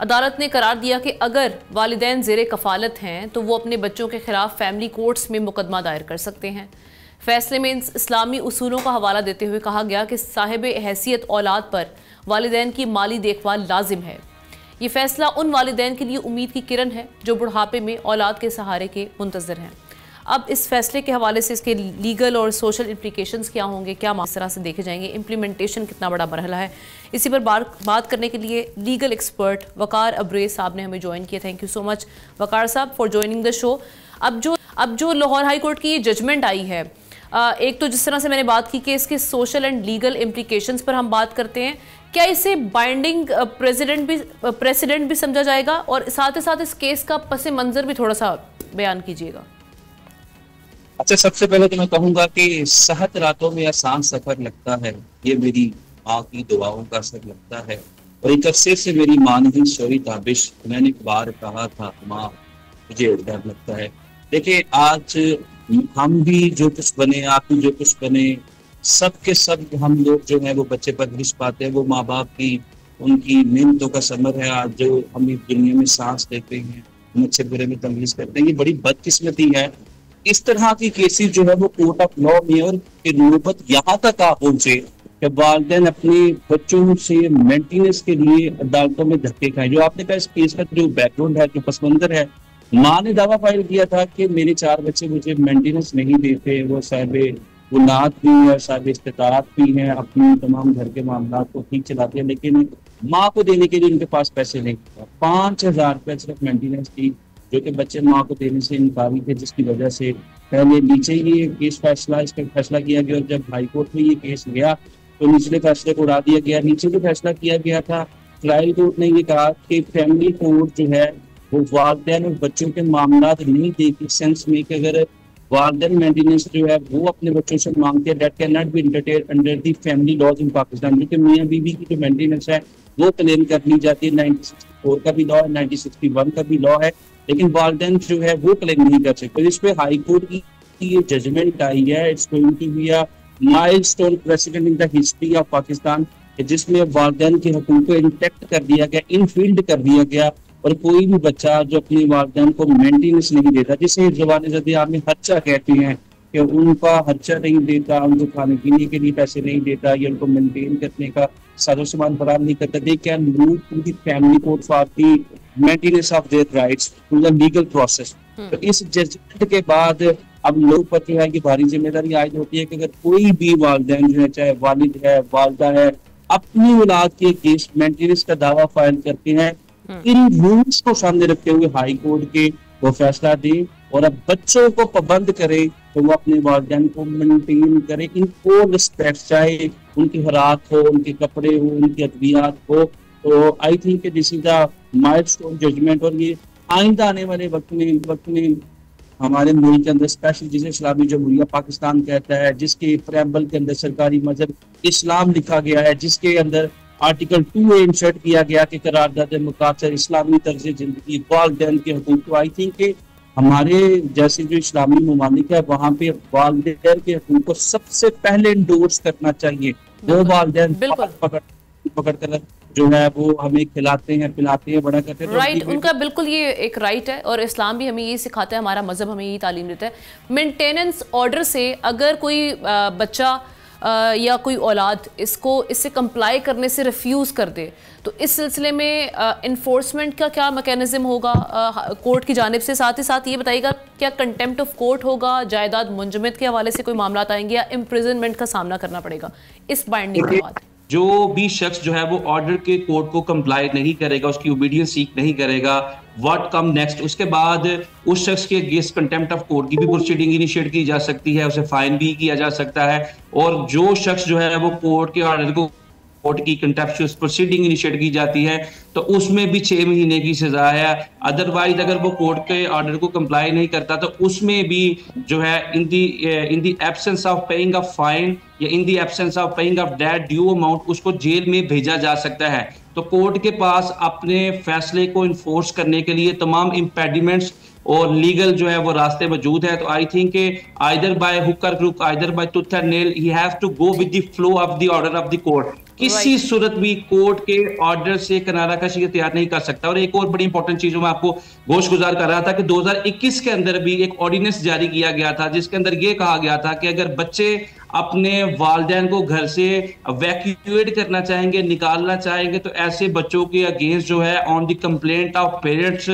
अदालत ने करार दिया कि अगर वालिदैन ज़ेरे कफालत हैं तो वो अपने बच्चों के खिलाफ फैमिली कोर्ट्स में मुकदमा दायर कर सकते हैं। फैसले में इस्लामी उसूलों का हवाला देते हुए कहा गया कि साहिब हैसियत औलाद पर वालिदैन की माली देखभाल लाजिम है। ये फैसला उन वालिदैन के लिए उम्मीद की किरण है जो बुढ़ापे में औलाद के सहारे के मुंतज़िर हैं। अब इस फैसले के हवाले से इसके लीगल और सोशल इम्प्लिकेशंस क्या होंगे, क्या इस तरह से देखे जाएंगे, इम्प्लीमेंटेशन कितना बड़ा मरहला है, इसी पर बात करने के लिए लीगल एक्सपर्ट वकार अब्रेज साहब ने हमें ज्वाइन किया। थैंक यू सो मच वकार साहब फॉर ज्वाइनिंग द शो। अब जो लाहौर हाई कोर्ट की ये जजमेंट आई है, एक तो जिस तरह से मैंने बात की कि इसके सोशल एंड लीगल इम्प्लीकेशंस पर हम बात करते हैं, क्या इसे बाइंडिंग प्रेसिडेंट भी समझा जाएगा, और साथ ही साथ इस केस का पस मंजर भी थोड़ा सा बयान कीजिएगा। अच्छा, सबसे पहले तो मैं कहूँगा कि सहत रातों में आसान सफर लगता है, ये मेरी माँ की दुआओं का असर लगता है, और एक अरसे से मेरी माँ नहीं सोई ताबिश। मैंने एक बार कहा था माँ मुझे डर लगता है। देखिए, आज हम भी जो कुछ बने, आप भी जो कुछ बने, सब के सब हम लोग जो है वो बच्चे परवरिश पाते हैं, वो माँ बाप की उनकी मेहनतों का समर है। आज जो हम इस दुनिया में सांस लेते हैं, हम अच्छे बुरे में तमीज करते हैं, ये बड़ी बदकिस्मती है। इस तरह की केसेस जो है वो कोर्ट ऑफ लॉ में, और नौबत यहाँ तक आ पहुंचे कि वालिदैन अपने बच्चों से मेंटेनेंस के लिए अदालतों में धक्के खाए। जो आपने कहा इस केस का जो बैकग्राउंड है, जो पसमंजर है, माँ ने दावा फाइल किया था कि मेरे 4 बच्चे मुझे मेंटेनेंस नहीं देते, वो साहिब गुनात भी है, साहिब इस्तिताअत भी हैं, अपनी तमाम घर के मामला को ठीक चलाते हैं, लेकिन माँ को देने के लिए उनके पास पैसे नहीं। 5000 रुपये सिर्फ मेंटेनेंस की, जो कि बच्चे माँ को देने से इनकारी थे, जिसकी वजह से पहले नीचे ये केस इस पर फैसला किया गया, और जब हाई कोर्ट में ये केस गया तो निचले फैसले को उड़ा दिया गया। नीचे जो फैसला किया गया था, ट्रायल कोर्ट ने ये कहा कि फैमिली कोर्ट जो है वो वालिदैन और बच्चों के मामला नहीं देखी, सेंस में कि अगर वालिदैन मेंटेनेंस जो है वो अपने बच्चों से मांगते हैं, that can not be entertain under the family laws in Pakistan. क्योंकि मियाँ बीवी की जो मेंटेनेंस है वो क्लेम कर ली जाती है, 1964 का भी लॉ है, 1961 का भी लॉ है, लेकिन वालिदैन जो है वो क्लेम नहीं कर सकते। इस पे हाई कोर्ट की ये जजमेंट आई है, it's going to be a milestone precedent in the history of Pakistan, जिसमें वालिदैन के हकूक को इंटैक्ट कर दिया गया, इनफील्ड कर दिया गया, और कोई भी बच्चा जो अपने वालिदैन को मेंटेनेंस नहीं देता, जिसे जवान ज़द-ए-आम में खर्चा कहते हैं, कि उनका खर्चा नहीं देता, उनको खाने पीने के लिए पैसे नहीं देता, या उनको मेंटेन करने का साजो सामान फराहम नहीं करता, they can move to the family court for the maintenance of their rights through the legal process. तो इस जजमेंट के बाद अब लोग पर जो है कि भारी जिम्मेदारी आयद होती है कि अगर कोई भी वालिदैन जो है, चाहे वालिद है, वालिदा है, अपनी औलाद के केस मेंटेनेंस का दावा फाइल करते हैं, इन रूल्स को सामने रखते हुए हाई कोर्ट के वो फैसला दे, और अब बच्चों को पाबंद करे तो वो अपने वालिदैन को मेंटेन करे इन ऑल रिस्पेक्ट, चाहे उनके हालात हो, उनके कपड़े हो, उनकी अद्वियात हो। तो I think this is the milestone judgement. और ये आइंदा आने वाले वक्त में हमारे मुल्क के अंदर स्पेशल जिसे इस्लामी जमहूरिया पाकिस्तान कहता है, जिसके प्रेम्बल के अंदर सरकारी मजहब इस्लाम लिखा गया है, जिसके अंदर आर्टिकल 2A इंसर्ट किया गया कि करारदाद मुकासर इस्लामी तर्ज जिंदगी वालिदैन के हुकूक। तो आई थिंक कि हमारे जैसे जो इस्लामी ममालिक है वहाँ पे वालिदैन के हुकूक को सबसे पहले इंडोर्स करना चाहिए। वो वालिदैन पकड़ कर जो है वो हमें खिलाते हैं, पिलाते हैं, बड़ा करते हैं। राइट, उनका बिल्कुल ये एक राइट है और इस्लाम भी हमें ये सिखाता है, हमारा मजहब हमें यही तालीम देता है। मेंटेनेंस ऑर्डर से अगर कोई बच्चा या कोई औलाद इससे कंप्लाई करने से रिफ्यूज़ कर दे तो इस सिलसिले में इन्फोर्समेंट का क्या मैकेनिज्म होगा कोर्ट की जानिब से? साथ ही साथ ये बताइएगा क्या कंटेम्प्ट ऑफ कोर्ट होगा, जायदाद मुंजमद के हवाले से कोई मामला आएंगे या इम्प्रिजनमेंट का सामना करना पड़ेगा इस बाइंडिंग के बाद? जो भी शख्स जो है वो ऑर्डर के कोर्ट को कंप्लाई नहीं करेगा, उसकी ओबीडियंस सीख नहीं करेगा, व्हाट कम नेक्स्ट, उसके बाद उस शख्स के अगेंस्ट कंटेम्प्ट ऑफ कोर्ट की भी प्रोसीडिंग इनिशिएट की जा सकती है, उसे फाइन भी किया जा सकता है। और जो शख्स जो है वो कोर्ट के ऑर्डर को कोर्ट की कंटेम्प्चुअस प्रोसीडिंग इनिशिएट की जाती है तो उसमें भी 6 महीने की सजा है। अदरवाइज अगर वो कोर्ट के ऑर्डर को कंप्लाई नहीं करता तो उसमें भी जो है in the absence of paying a fine या in the absence of paying of that due amount उसको जेल में भेजा जा सकता है। तो कोर्ट के पास अपने फैसले को इन्फोर्स करने के लिए तमाम इम्पेडिमेंट्स और लीगल जो है वो रास्ते मौजूद है। तो I think either by hook और crook, either by tooth and nail, ही have to go with the flow of the order of the court. किसी सूरत भी कोर्ट के ऑर्डर से किनारा कशी तैयार नहीं कर सकता। और एक और बड़ी इंपॉर्टेंट चीज मैं आपको गोश गुजार कर रहा था कि 2021 के अंदर भी एक ऑर्डिनेंस जारी किया गया था जिसके अंदर ये कहा गया था कि अगर बच्चे अपने वालिदैन को घर से वैक्यूएट करना चाहेंगे, निकालना चाहेंगे, तो ऐसे बच्चों के अगेंस्ट जो है on the complaint of parents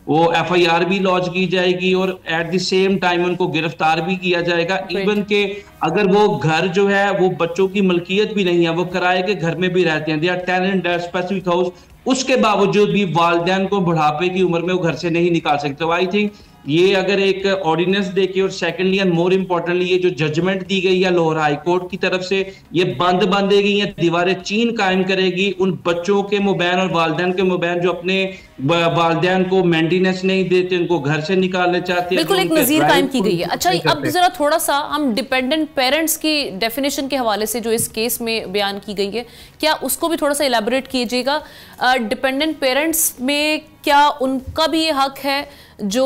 वो FIR भी लॉन्च की जाएगी और एट द सेम टाइम उनको गिरफ्तार भी किया जाएगा। इवन के अगर वो घर जो है वो बच्चों की मलकियत भी नहीं है, वो किराए के घर में भी रहते हैं, they are tenant that specific house, उसके बावजूद भी वालिदैन को बुढ़ापे की उम्र में वो घर से नहीं निकाल सकते। तो आई थिंक ये अगर एक ऑर्डिनेंस देखिए और सेकेंडली एंड मोर इम्पोर्टेंटली ये जो जजमेंट दी गई है लाहौर हाई कोर्ट की तरफ से, ये बंद बांधेगी या दीवारें चीन कायम करेगी उन बच्चों के मुबैन और वालिदैन के मुबैन जो अपने वालिदैन को मेंटेनेंस नहीं देते, उनको घर से निकालना चाहते हैं। बिल्कुल एक नजीर कायम की गई है। अच्छा, अब जरा थोड़ा सा हम डिपेंडेंट पेरेंट्स की डेफिनेशन के हवाले से जो इस केस में बयान की गई है, क्या उसको भी थोड़ा सा इलेबोरेट कीजिएगा। डिपेंडेंट पेरेंट्स में क्या उनका भी ये हक है जो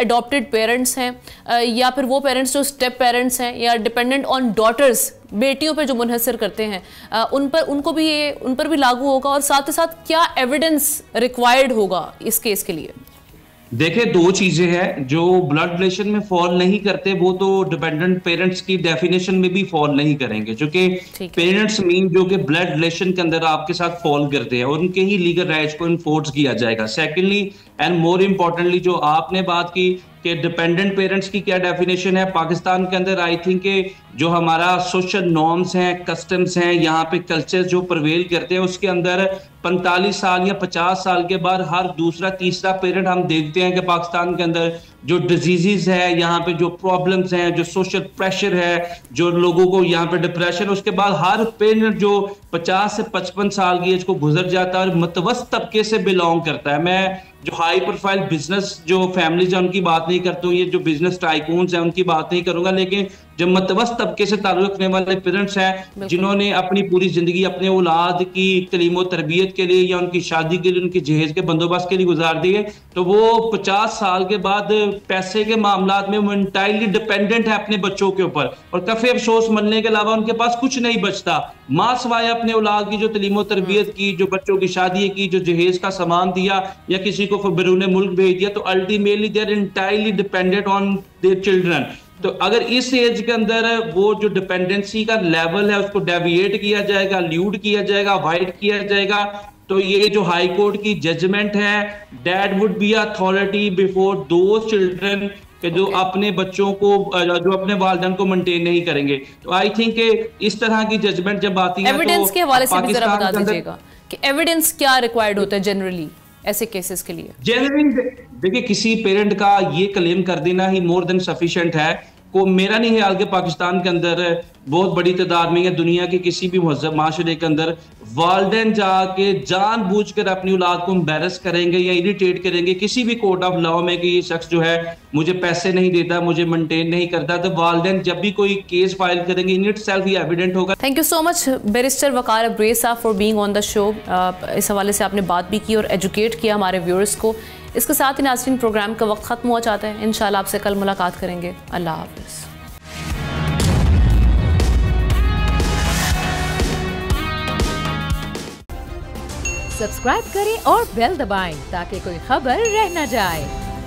अडॉप्टेड पेरेंट्स हैं या फिर वो पेरेंट्स जो स्टेप पेरेंट्स हैं या डिपेंडेंट ऑन डॉटर्स, बेटियों पे जो मुनहसर करते हैं, उन पर भी लागू होगा? और साथ ही साथ क्या एविडेंस रिक्वायर्ड होगा इस केस के लिए? देखिए, दो चीजें हैं। जो ब्लड रिलेशन में फॉल नहीं करते वो तो डिपेंडेंट पेरेंट्स की डेफिनेशन में भी फॉल नहीं करेंगे, क्योंकि पेरेंट्स मीन जो कि ब्लड रिलेशन के अंदर आपके साथ फॉल करते हैं, उनके ही लीगल राइट्स को इन्फोर्स किया जाएगा। सेकेंडली एंड मोर इम्पोर्टेंटली जो आपने बात की कि डिपेंडेंट पेरेंट्स की क्या डेफिनेशन है पाकिस्तान के अंदर, आई थिंक जो हमारा सोशल नॉर्म्स हैं, कस्टम्स हैं, यहाँ पे कल्चर जो प्रवेल करते हैं, उसके अंदर 45 साल या 50 साल के बाद हर दूसरा तीसरा पेरेंट हम देखते हैं कि पाकिस्तान के अंदर जो डिजीजेस है, यहाँ पे जो प्रॉब्लम्स हैं, जो सोशल प्रेशर है, जो लोगों को यहाँ पे डिप्रेशन, उसके बाद हर पेरेंट जो 50 से 55 साल की एज को गुजर जाता है और मतवस्त तबके से बिलोंग करता है। मैं जो हाई प्रोफाइल बिजनेस जो फैमिलीज है उनकी बात नहीं करता हूँ, ये जो बिजनेस टाइकून्स हैं उनकी बात नहीं करूंगा, लेकिन जो मतवस्त तबके से ताल्लुक रखने वाले पेरेंट्स हैं जिन्होंने अपनी पूरी जिंदगी अपने औलाद की तलीम और तरबियत के लिए या उनकी शादी के लिए, उनकी जहेज के बंदोबस्त के लिए गुजार दिए, तो वो 50 साल के बाद पैसे के मामला में वो इंटायरली डिपेंडेंट है अपने बच्चों के ऊपर, और कफे अफसोस मनने के अलावा उनके पास कुछ नहीं बचता माँ सवाए अपने औलाद की जो तलीम और तरबियत की, जो बच्चों की शादी की, जो जहेज का सामान दिया या किसी को बैरून मुल्क भेज दिया, तो ultimately they are entirely dependent on their children. तो अगर इस एज के अंदर वो जो डिपेंडेंसी का लेवल है उसको डेविएट किया जाएगा, ल्यूड किया जाएगा, अवॉइड किया जाएगा, तो ये जो हाई कोर्ट की जजमेंट है that would be authority before those children कि जो अपने बच्चों को, जो अपने वालिदैन को मेंटेन नहीं करेंगे। तो आई थिंक इस तरह की जजमेंट जब आती है एविडेंस के हवाले से भी जरा बता दीजिएगा कि एविडेंस क्या रिक्वायर्ड होता है जनरली ऐसे केसेस के लिए? जनरली देखिए, किसी पेरेंट का ये क्लेम कर देना ही मोर देन सफिशिएंट है को मेरा नहीं ख्याल कि पाकिस्तान के अंदर बहुत बड़ी तादाद में या दुनिया के किसी भी महज़ब माशरे के अंदर वालिदैन जाके जानबूझकर अपनी औलाद को एम्बैरस करेंगे या इरिटेट करेंगे किसी भी कोर्ट ऑफ लॉ में कि ये शख्स जो है मुझे पैसे नहीं देता, मुझे मेंटेन नहीं करता, तो वालिदैन जब भी कोई केस फाइल करेंगे इन इट सेल्फ ही एविडेंट होगा। Thank you so much barrister Waqar Abrez साहब for being on the show. इस हवाले से आपने बात भी की और एजुकेट किया हमारे व्यूअर्स को। इसके साथ ही नाज़रीन प्रोग्राम का वक्त ख़त्म हो जाता है। इंशाल्लाह आपसे कल मुलाकात करेंगे। अल्लाह हाफ़िज़। सब्सक्राइब करें और बेल दबाएं ताकि कोई खबर रह न जाए।